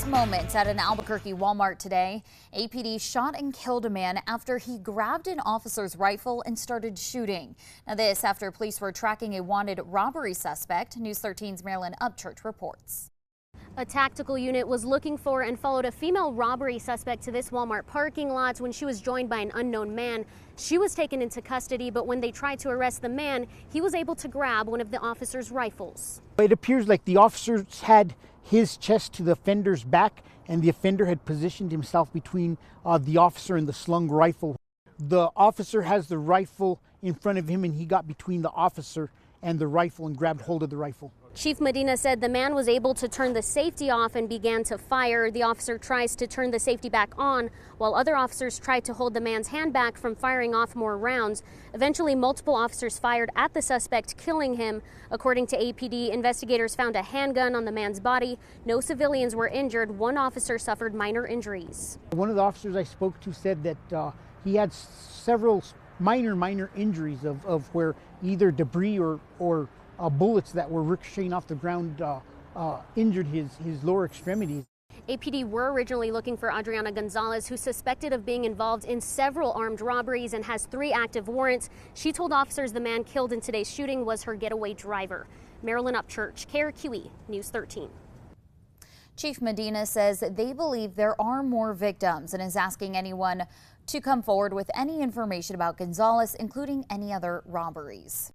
Tense moments at an Albuquerque Walmart today. APD shot and killed a man after he grabbed an officer's rifle and started shooting. Now this after police were tracking a wanted robbery suspect. News 13's Marilyn Upchurch reports. A tactical unit was looking for and followed a female robbery suspect to this Walmart parking lot. When she was joined by an unknown man, she was taken into custody, but when they tried to arrest the man, he was able to grab one of the officer's rifles. It appears like the officers had his chest to the offender's back, and the offender had positioned himself between the officer and the slung rifle. The officer has the rifle in front of him, and he got between the officer and the rifle and grabbed hold of the rifle. Chief Medina said the man was able to turn the safety off and began to fire. The officer tries to turn the safety back on, while other officers tried to hold the man's hand back from firing off more rounds. Eventually, multiple officers fired at the suspect, killing him. According to APD, investigators found a handgun on the man's body. No civilians were injured. One officer suffered minor injuries. One of the officers I spoke to said that he had several minor injuries of where either debris or bullets that were ricocheting off the ground injured his lower extremities. APD were originally looking for Adriana Gonzalez, who's suspected of being involved in several armed robberies and has 3 active warrants. She told officers the man killed in today's shooting was her getaway driver. Marilyn Upchurch, KRQE, News 13. Chief Medina says they believe there are more victims and is asking anyone to come forward with any information about Gonzalez, including any other robberies.